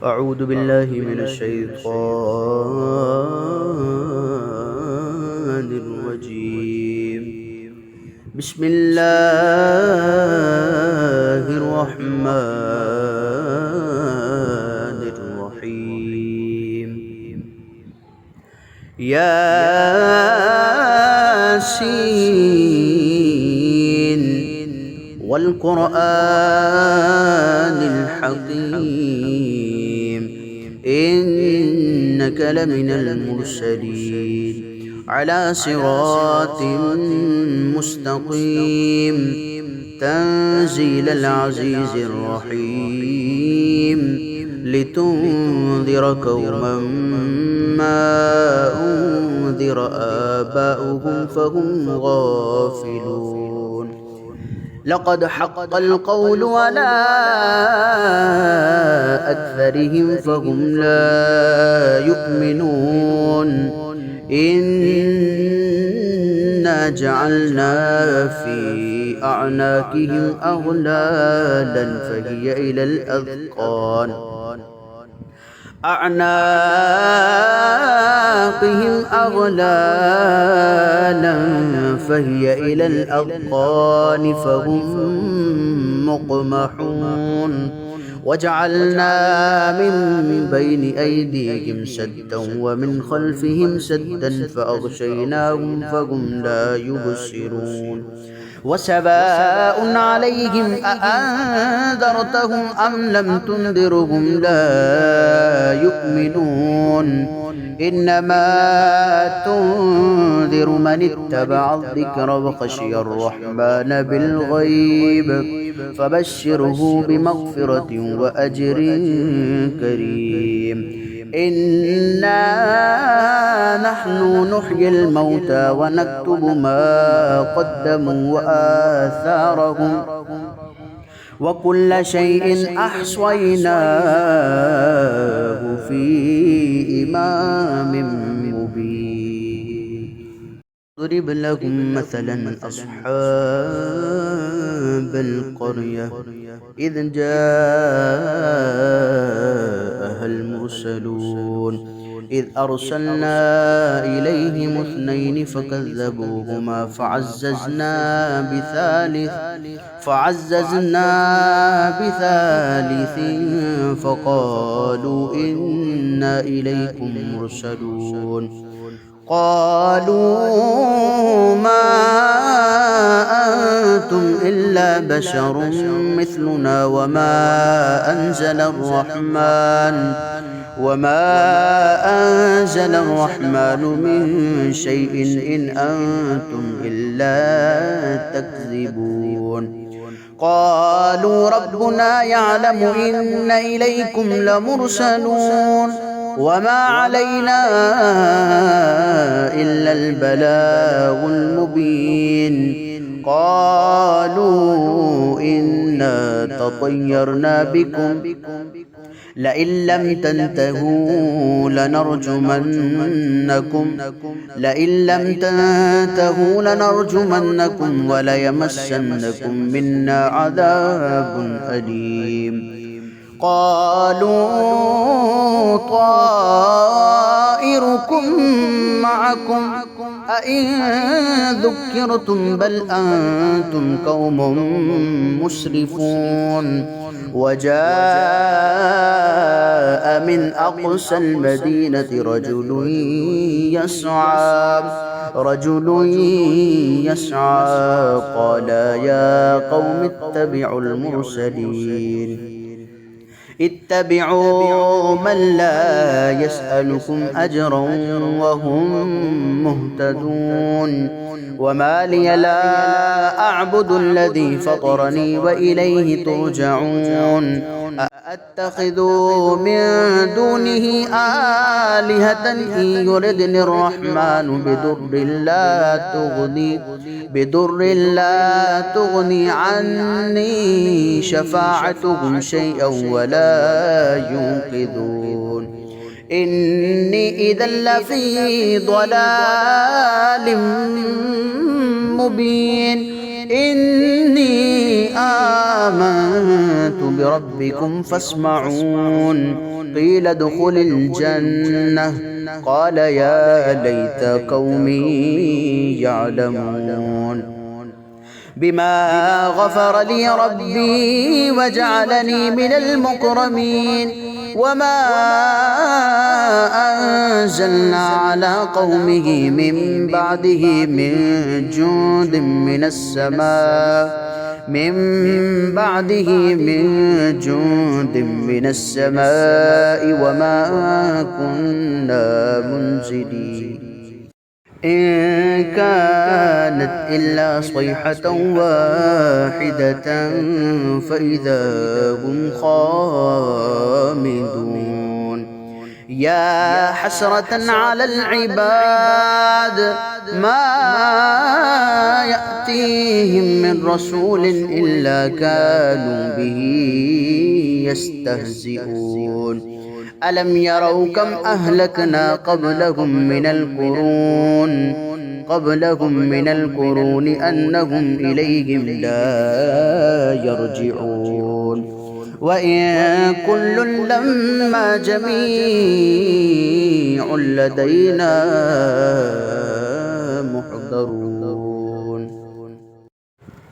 أعوذ بالله من الشيطان الرجيم. بسم الله الرحمن الرحيم. ياسين والقرآن الحكيم إنك لمن المرسلين على صراط مستقيم تنزيل العزيز الرحيم لتنذر قوما ما أنذر آباؤهم فهم غافلون. لقد حق القول على أكثرهم فهم لا يؤمنون. إنا جعلنا في أعناقهم أغلالا فهي إلى الأذقان فهم مقمحون. وجعلنا من بين أيديهم سدا ومن خلفهم سدا فأغشيناهم فهم لا يبصرون. وسواء عليهم أأنذرتهم أم لم تنذرهم لا يؤمنون. إنما تنذر من اتبع الذكر وخشي الرحمن بالغيب فبشره بمغفرة وأجر كريم. إنا نحن نحيي الموتى ونكتب ما قدموا وآثارهم وكل شيء أحصيناه في إمام مبين. اضرب لهم مثلا أصحاب القرية إذ جاءها المرسلون إذ أرسلنا إليهم اثنين فكذبوهما فعززنا بثالث فقالوا إنا إليكم مرسلون. قالوا ما أنتم إلا بشر مثلنا وما أنزل الرحمن من شيء إن أنتم إلا تكذبون. قالوا ربنا يعلم إن إليكم لمرسلون وما علينا إلا البلاغ المبين. قالوا إنا تطيرنا بكم لئن لم تنتهوا لنرجمنكم وليمسنكم منا عذاب أليم. قالوا طائركم معكم أئن ذكرتم بل أنتم قوم مسرفون. وجاء من أقصى المدينة رجل يسعى قال يا قوم اتبعوا من لا يسألكم أجرا وهم مهتدون. وما لي لا أعبد الذي فطرني وإليه ترجعون. أأتخذ من دونه آلهة إن يردني الرحمن بضر لا تغني عني شفاعتهم شيئا ولا ينقذون. إني إذا لفي ضلال مبين. إني آمنت بربكم فاسمعون قيل ادخل الجنة قال يا ليت قومي يعلمون بما غفر لي ربي وجعلني من المكرمين وما أنزلنا على قومه من بعده من جند من السماء وما كنا منزلين إن كانت إلا صيحة واحدة فإذا هم خامدون يا حسرة على العباد ما يأتيهم من رسول إلا كانوا به يستهزئون ألم يروا كم أهلكنا قبلهم من القرون أنهم إليهم لا يرجعون وإن كل لما جميع لدينا محضرون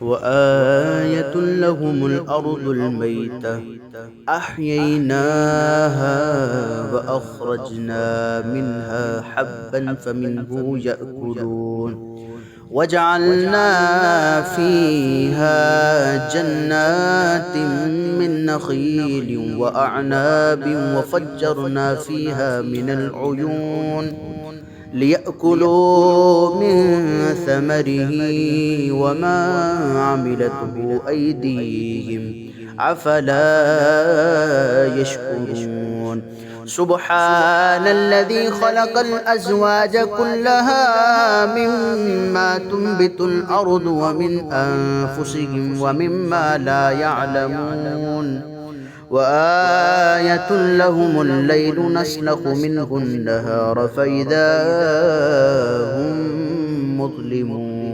وآية لهم الأرض الميتة أحييناها وأخرجنا منها حبا فمنه يأكلون وجعلنا فيها جنات من نخيل وأعناب وفجرنا فيها من العيون ليأكلوا من ثمره وما عملته أيديهم أفلا يشكرون سبحان الذي خلق الأزواج كلها مما تنبت الأرض ومن أنفسهم ومما لا يعلمون وآية لهم الليل نسلخ منه النهار فإذا هم مظلمون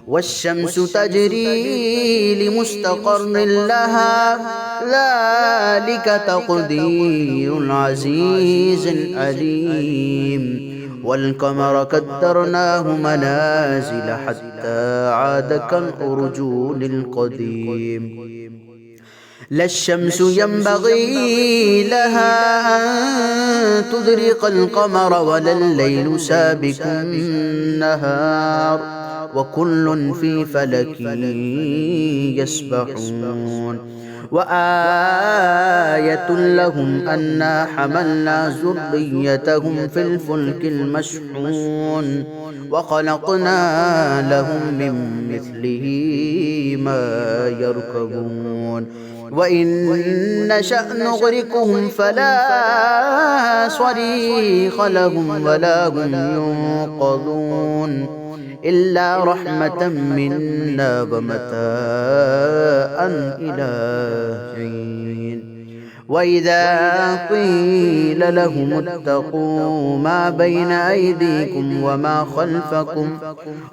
والشمس تجري لمستقر لها ذلك تقدير العزيز العليم والقمر قدرناه منازل حتى عاد كالأرجون القديم لا الشمس ينبغي لها أن تدرك القمر ولا الليل سابق النهار وكل في فلك يسبحون وآية لهم أنا حملنا ذريتهم في الفلك المشحون وخلقنا لهم من مثله ما يركبون وإن نشأ نغرقهم فلا صريخ لهم ولا هم ينقذون إلا رحمة منا ومتاعا إلى حين وإذا قيل لهم اتقوا ما بين أيديكم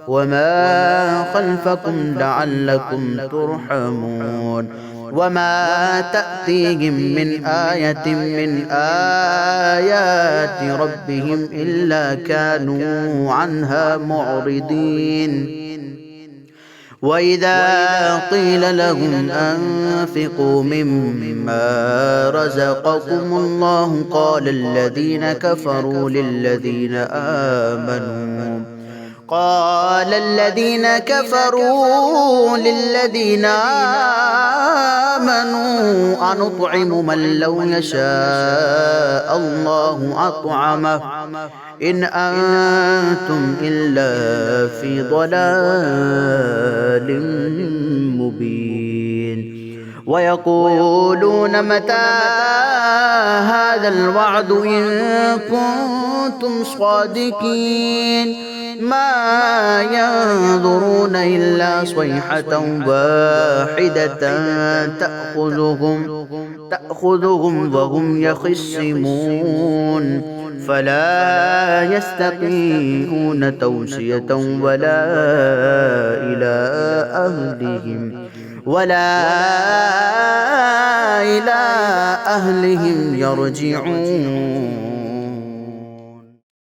وما خلفكم لعلكم ترحمون وما تأتيهم من آية من آيات ربهم إلا كانوا عنها معرضين وإذا قيل لهم أنفقوا مما رزقكم الله قال الذين كفروا للذين آمنوا أنطعم من لو يشاء الله أطعمه إن أنتم إلا في ضلال مبين ويقولون متى هذا الوعد إن كنتم صادقين ما ينظرون إلا صيحة واحدة تأخذهم وهم يخصمون فلا يستطيعون توصية ولا إلى أهلهم ولا إلى أهلهم يرجعون.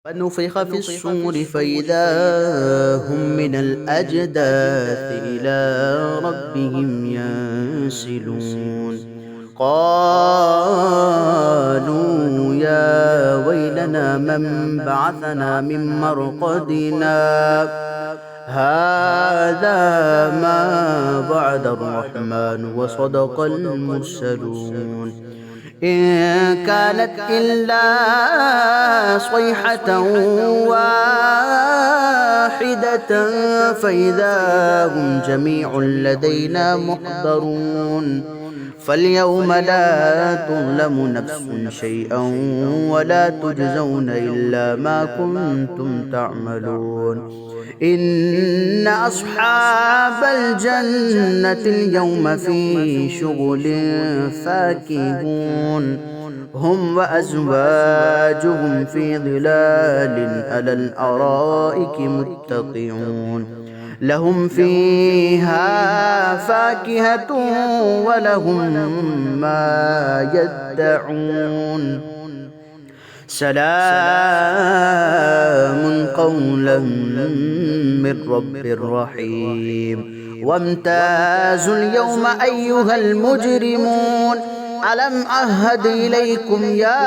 فنفخ في الصور فإذا هم من الأجداث إلى ربهم ينسلون. قالوا يا ويلنا من بعثنا من مرقدنا هذا ما وعد الرحمن وصدق المرسلون. إن كانت إلا صيحة واحدة فإذا هم جميع لدينا محضرون. فاليوم لا تظلم نفس شيئا ولا تجزون إلا ما كنتم تعملون. إن أصحاب الجنة اليوم في شغل فاكهون. هم وأزواجهم في ظلال على الأرائك متقعون. لهم فيها فاكهة ولهم ما يدعون. سلام قولا من رب رحيم. وامتازوا اليوم أيها المجرمون ألم أعهد إليكم يا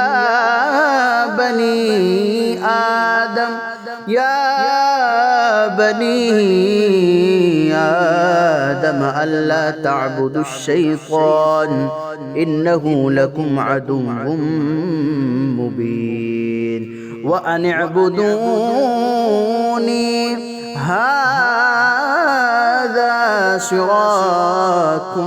بني آدم ألا تعبدوا الشيطان إنه لكم عدو مبين. وأن اعبدوني هذا صراط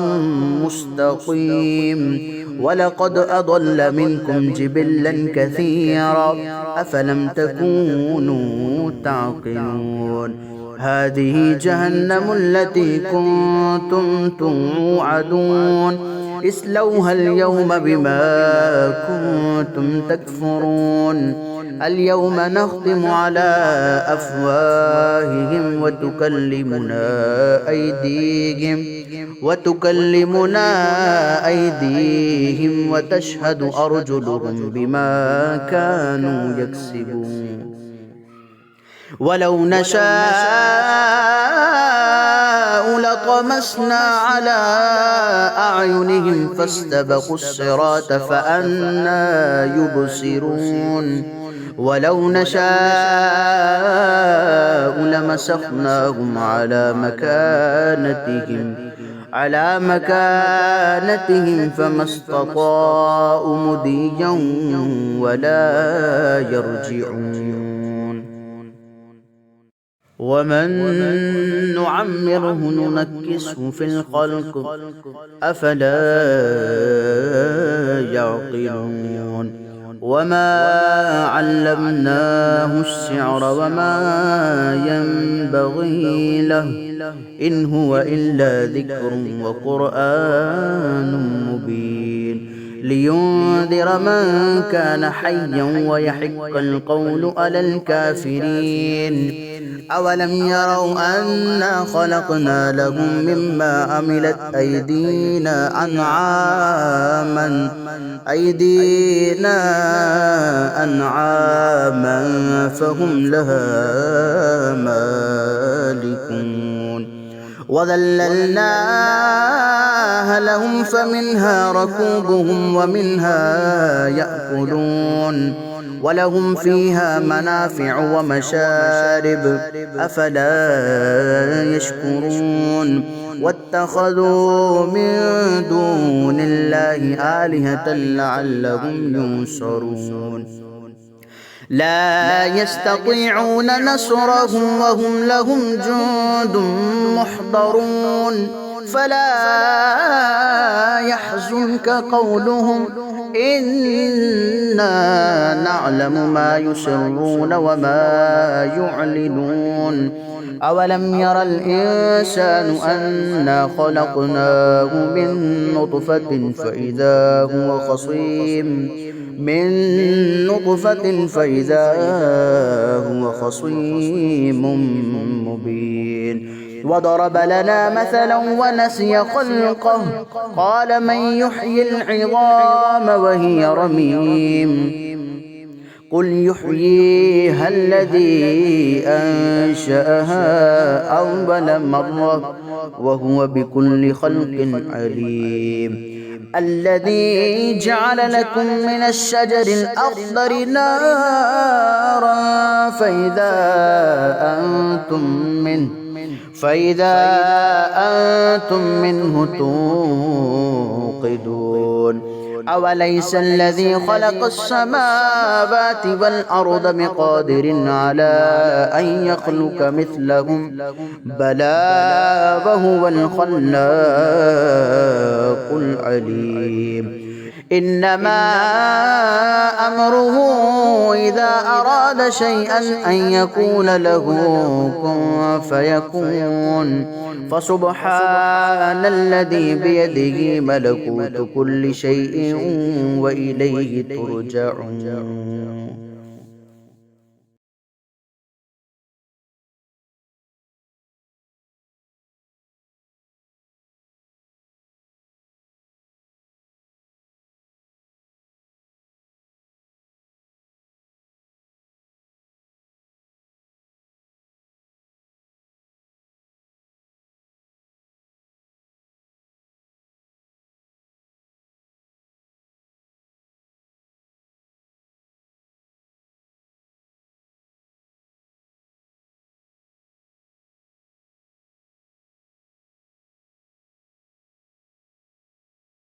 مستقيم. ولقد أضل منكم جبلا كثيرا أفلم تكونوا تعقلون. هذه جهنم التي كنتم توعدون اصلوها اليوم بما كنتم تكفرون. اليوم نختم على أفواههم وتكلمنا أيديهم وتشهد أرجلهم بما كانوا يكسبون. ولو نشاء لطمسنا على أعينهم فاستبقوا الصراط فأنى يبصرون. ولو نشاء لمسخناهم على مكانتهم فما استطاعوا مضيا ولا يرجعون. ومن نعمره ننكسه في الخلق أفلا يعقلون. وما علمناه الشعر وما ينبغي له إن هو إلا ذكر وقرآن مبين. لينذر من كان حيا ويحق القول على الكافرين. أولم يروا أنا خلقنا لهم مما عملت أيدينا أنعاما فهم لها مالكون. وذللناها لهم فمنها ركوبهم ومنها يأكلون. ولهم فيها منافع ومشارب أفلا يشكرون. واتخذوا من دون الله آلهة لعلهم ينصرون. لا يستطيعون نصرهم وهم لهم جند محضرون. فلا يحزنك قولهم إنا نعلم ما يسرون وما يعلنون. أولم ير الإنسان أنا خلقناه من نطفة فإذا هو خصيم مبين. وضرب لنا مثلا ونسي خلقه قال من يحيي العظام وهي رميم قل يحييها الذي أنشأها أول مرة وهو بكل خلق عليم الذي جعل لكم من الشجر الأخضر نارا فإذا أنتم منه توقدون أوليس الذي خلق السماوات والأرض بقادر على أن يخلق مثلهم بلى وهو الخلاق العليم إنما أمره إذا أراد شيئا أن يقول له كن فيكون فسبحان الذي بيده ملكوت كل شيء وإليه ترجعون.